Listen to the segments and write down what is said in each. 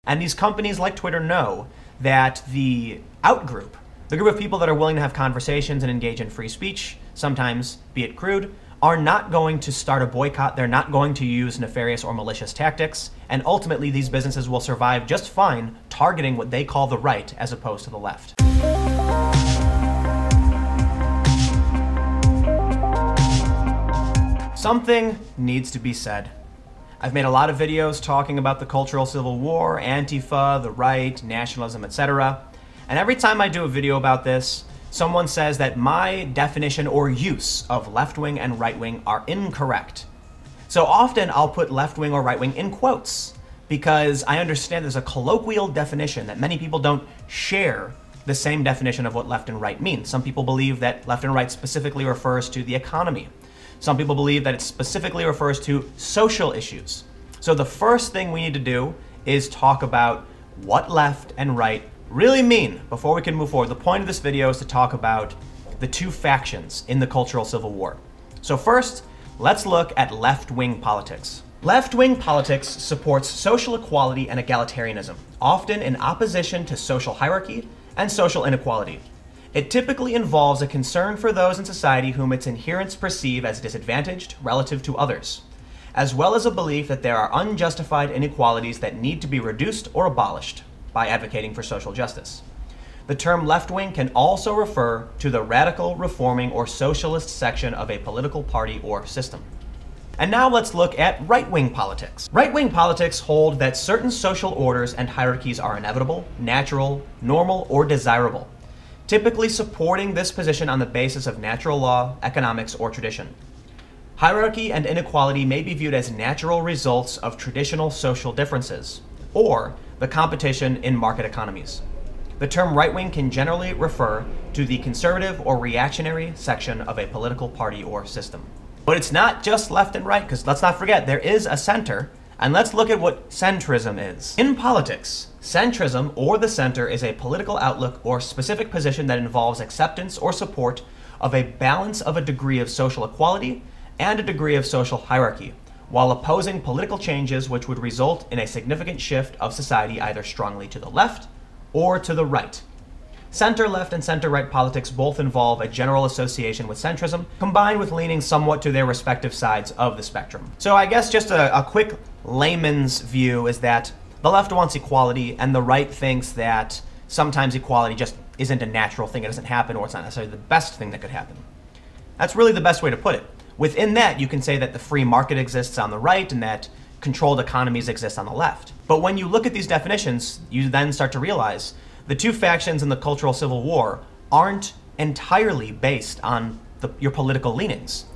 And these companies like Twitter know that the outgroup, the group of people that are willing to have conversations and engage in free speech, sometimes be it crude, are not going to start a boycott. They're not going to use nefarious or malicious tactics. And ultimately, these businesses will survive just fine targeting what they call the right as opposed to the left. Something needs to be said. I've made a lot of videos talking about the cultural civil war, Antifa, the right, nationalism, etc. And every time I do a video about this, someone says that my definition or use of left-wing and right-wing are incorrect. So often I'll put left-wing or right-wing in quotes because I understand there's a colloquial definition that many people don't share the same definition of what left and right means. Some people believe that left and right specifically refers to the economy. Some people believe that it specifically refers to social issues. So the first thing we need to do is talk about what left and right really mean before we can move forward. The point of this video is to talk about the two factions in the cultural civil war. So first, let's look at left-wing politics. Left-wing politics supports social equality and egalitarianism, often in opposition to social hierarchy and social inequality. It typically involves a concern for those in society whom its adherents perceive as disadvantaged relative to others, as well as a belief that there are unjustified inequalities that need to be reduced or abolished by advocating for social justice. The term left-wing can also refer to the radical, reforming, or socialist section of a political party or system. And now let's look at right-wing politics. Right-wing politics hold that certain social orders and hierarchies are inevitable, natural, normal, or desirable, typically supporting this position on the basis of natural law, economics, or tradition. Hierarchy and inequality may be viewed as natural results of traditional social differences, or the competition in market economies. The term right-wing can generally refer to the conservative or reactionary section of a political party or system. But it's not just left and right, because let's not forget, there is a center, and let's look at what centrism is. In politics, centrism, or the center, is a political outlook or specific position that involves acceptance or support of a balance of a degree of social equality and a degree of social hierarchy, while opposing political changes which would result in a significant shift of society either strongly to the left or to the right. Center-left and center-right politics both involve a general association with centrism, combined with leaning somewhat to their respective sides of the spectrum. So I guess just a quick layman's view is that the left wants equality, and the right thinks that sometimes equality just isn't a natural thing, it doesn't happen, or it's not necessarily the best thing that could happen. That's really the best way to put it. Within that, you can say that the free market exists on the right and that controlled economies exist on the left. But when you look at these definitions, you then start to realize the two factions in the cultural civil war aren't entirely based on your political leanings.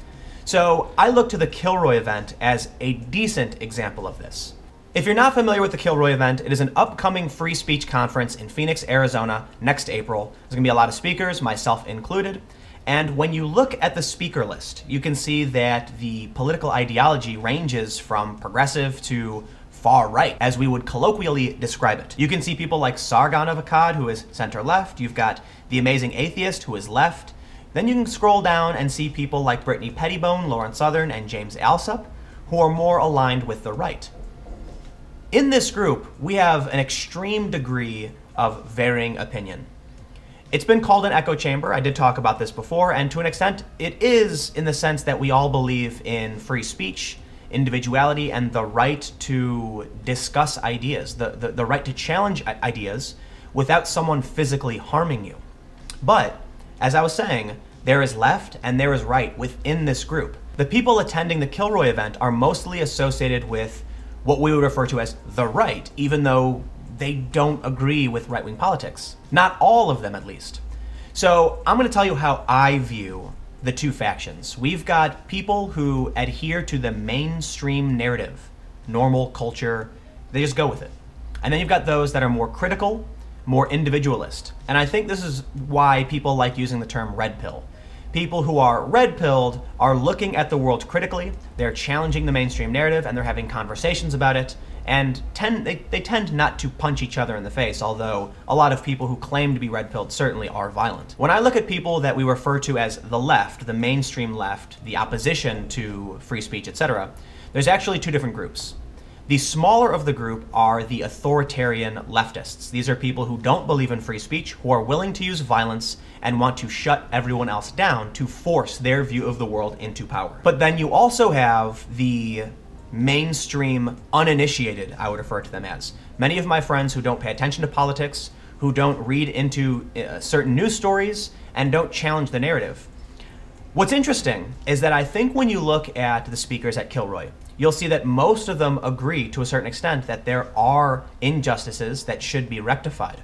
So I look to the Kilroy event as a decent example of this. If you're not familiar with the Kilroy event, it is an upcoming free speech conference in Phoenix, Arizona next April. There's gonna be a lot of speakers, myself included. And when you look at the speaker list, you can see that the political ideology ranges from progressive to far right, as we would colloquially describe it. You can see people like Sargon of Akkad, who is center-left. You've got the Amazing Atheist, who is left. Then you can scroll down and see people like Brittany Pettibone, Lauren Southern, and James Alsop, who are more aligned with the right. In this group, we have an extreme degree of varying opinion. It's been called an echo chamber. I did talk about this before, and to an extent, it is in the sense that we all believe in free speech, individuality, and the right to discuss ideas, the right to challenge ideas without someone physically harming you. But, as I was saying, there is left and there is right within this group. The people attending the Kilroy event are mostly associated with what we would refer to as the right, even though they don't agree with right-wing politics. Not all of them, at least. So I'm going to tell you how I view the two factions. We've got people who adhere to the mainstream narrative, normal culture, they just go with it. And then you've got those that are more critical, more individualist. And I think this is why people like using the term red pill. People who are red-pilled are looking at the world critically, they're challenging the mainstream narrative, and they're having conversations about it, and they tend not to punch each other in the face, although a lot of people who claim to be red-pilled certainly are violent. When I look at people that we refer to as the left, the mainstream left, the opposition to free speech, etc., there's actually two different groups. The smaller of the group are the authoritarian leftists. These are people who don't believe in free speech, who are willing to use violence and want to shut everyone else down to force their view of the world into power. But then you also have the mainstream uninitiated, I would refer to them as. Many of my friends who don't pay attention to politics, who don't read into certain news stories, and don't challenge the narrative. What's interesting is that I think when you look at the speakers at Kilroy, you'll see that most of them agree to a certain extent that there are injustices that should be rectified.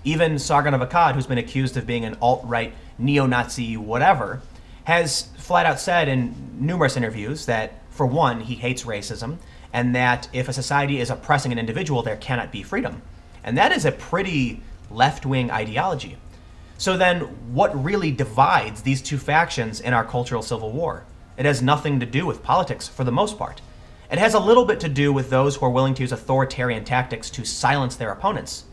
Even Sargon of Akkad, who's been accused of being an alt-right, neo-Nazi, whatever, has flat out said in numerous interviews that, for one, he hates racism, and that if a society is oppressing an individual, there cannot be freedom. And that is a pretty left-wing ideology. So then, what really divides these two factions in our cultural civil war? It has nothing to do with politics, for the most part. It has a little bit to do with those who are willing to use authoritarian tactics to silence their opponents.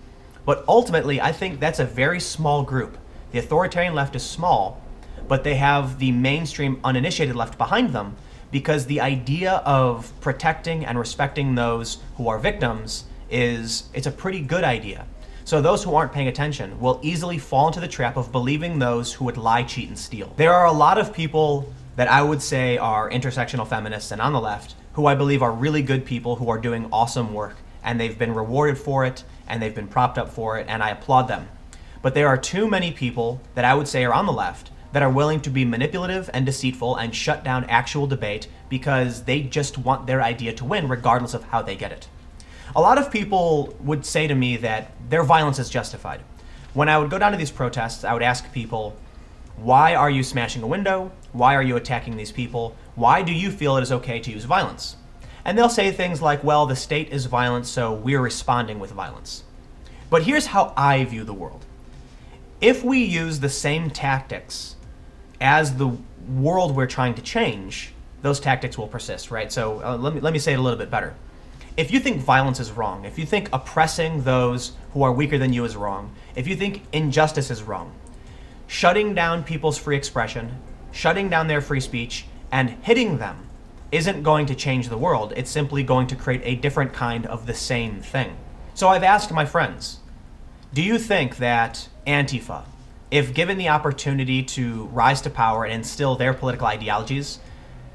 But ultimately, I think that's a very small group. The authoritarian left is small, but they have the mainstream uninitiated left behind them, because the idea of protecting and respecting those who are victims it's a pretty good idea. So those who aren't paying attention will easily fall into the trap of believing those who would lie, cheat, and steal. There are a lot of people that I would say are intersectional feminists and on the left who I believe are really good people who are doing awesome work, and they've been rewarded for it, and they've been propped up for it, and I applaud them. But there are too many people that I would say are on the left that are willing to be manipulative and deceitful and shut down actual debate because they just want their idea to win regardless of how they get it. A lot of people would say to me that their violence is justified. When I would go down to these protests, I would ask people, why are you smashing a window? Why are you attacking these people? Why do you feel it is okay to use violence? And they'll say things like, well, the state is violent, so we're responding with violence. But here's how I view the world. If we use the same tactics as the world we're trying to change, those tactics will persist, right? So let me say it a little bit better. If you think violence is wrong, if you think oppressing those who are weaker than you is wrong, if you think injustice is wrong, shutting down people's free expression, shutting down their free speech, and hitting them isn't going to change the world. It's simply going to create a different kind of the same thing. So I've asked my friends, do you think that Antifa, if given the opportunity to rise to power and instill their political ideologies,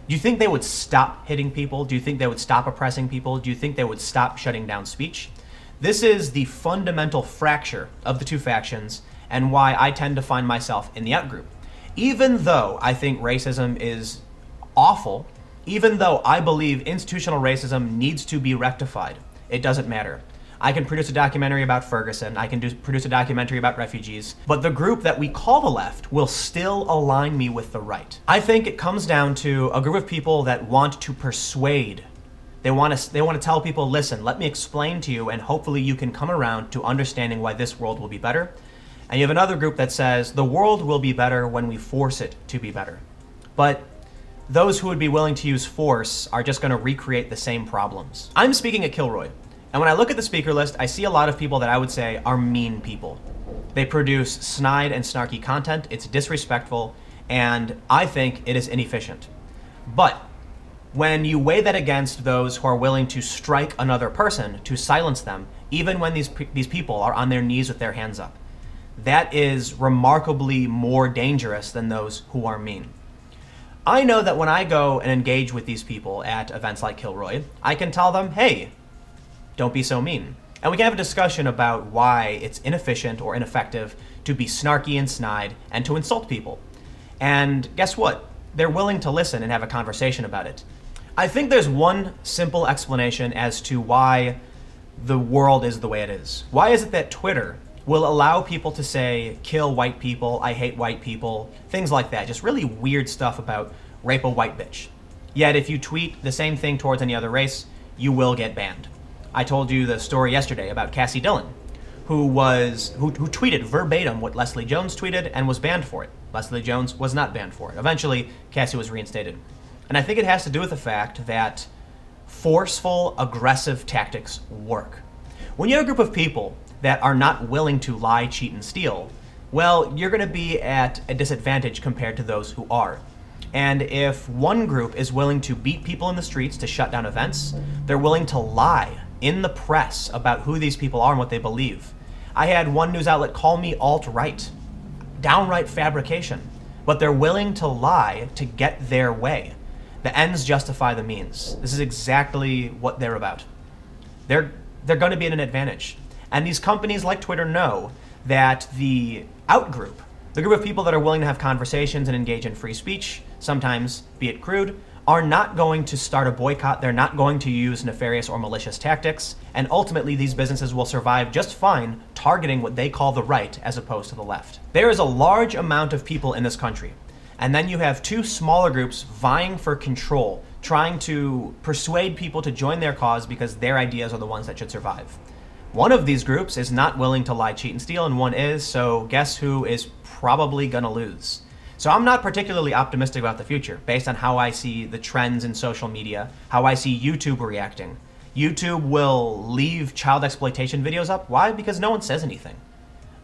do you think they would stop hitting people? Do you think they would stop oppressing people? Do you think they would stop shutting down speech? This is the fundamental fracture of the two factions and why I tend to find myself in the out group. Even though I think racism is awful, even though I believe institutional racism needs to be rectified, it doesn't matter. I can produce a documentary about Ferguson, I can produce a documentary about refugees, but the group that we call the left will still align me with the right. I think it comes down to a group of people that want to persuade. They want to tell people, listen, let me explain to you, and hopefully you can come around to understanding why this world will be better. And you have another group that says the world will be better when we force it to be better. But those who would be willing to use force are just going to recreate the same problems. I'm speaking at Kilroy. And when I look at the speaker list, I see a lot of people that I would say are mean people. They produce snide and snarky content, it's disrespectful, and I think it is inefficient. But when you weigh that against those who are willing to strike another person, to silence them, even when these people are on their knees with their hands up, that is remarkably more dangerous than those who are mean. I know that when I go and engage with these people at events like Kilroy, I can tell them, hey, don't be so mean. And we can have a discussion about why it's inefficient or ineffective to be snarky and snide and to insult people. And guess what? They're willing to listen and have a conversation about it. I think there's one simple explanation as to why the world is the way it is. Why is it that Twitter will allow people to say, kill white people, I hate white people, things like that, just really weird stuff about rape a white bitch. Yet if you tweet the same thing towards any other race, you will get banned. I told you the story yesterday about Cassie Dillon, who tweeted verbatim what Leslie Jones tweeted and was banned for it. Leslie Jones was not banned for it. Eventually, Cassie was reinstated. And I think it has to do with the fact that forceful, aggressive tactics work. When you have a group of people that are not willing to lie, cheat, and steal, well, you're going to be at a disadvantage compared to those who are. And if one group is willing to beat people in the streets to shut down events, they're willing to lie in the press about who these people are and what they believe. I had one news outlet call me alt-right. Downright fabrication. But they're willing to lie to get their way. The ends justify the means. This is exactly what they're about. They're going to be at an advantage. And these companies like Twitter know that the outgroup, the group of people that are willing to have conversations and engage in free speech, sometimes be it crude, are not going to start a boycott. They're not going to use nefarious or malicious tactics. And ultimately, these businesses will survive just fine targeting what they call the right as opposed to the left. There is a large amount of people in this country. And then you have two smaller groups vying for control, trying to persuade people to join their cause because their ideas are the ones that should survive. One of these groups is not willing to lie, cheat, and steal, and one is, so guess who is probably gonna lose? So I'm not particularly optimistic about the future based on how I see the trends in social media, how I see YouTube reacting. YouTube will leave child exploitation videos up. Why? Because no one says anything.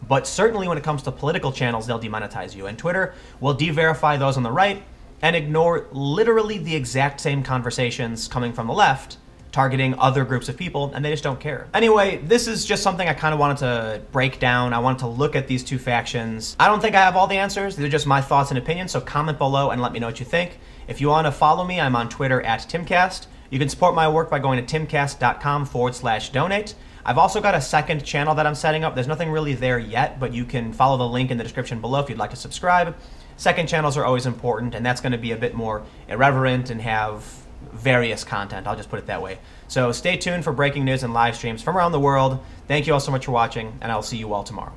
But certainly when it comes to political channels, they'll demonetize you. And Twitter will de-verify those on the right and ignore literally the exact same conversations coming from the left, targeting other groups of people, and they just don't care. Anyway, this is just something I kind of wanted to break down. I wanted to look at these two factions. I don't think I have all the answers. These are just my thoughts and opinions, so comment below and let me know what you think. If you want to follow me, I'm on Twitter @Timcast. You can support my work by going to timcast.com/donate. I've also got a second channel that I'm setting up. There's nothing really there yet, but you can follow the link in the description below if you'd like to subscribe. Second channels are always important, and that's going to be a bit more irreverent and have various content. I'll just put it that way. So stay tuned for breaking news and live streams from around the world. Thank you all so much for watching, and I'll see you all tomorrow.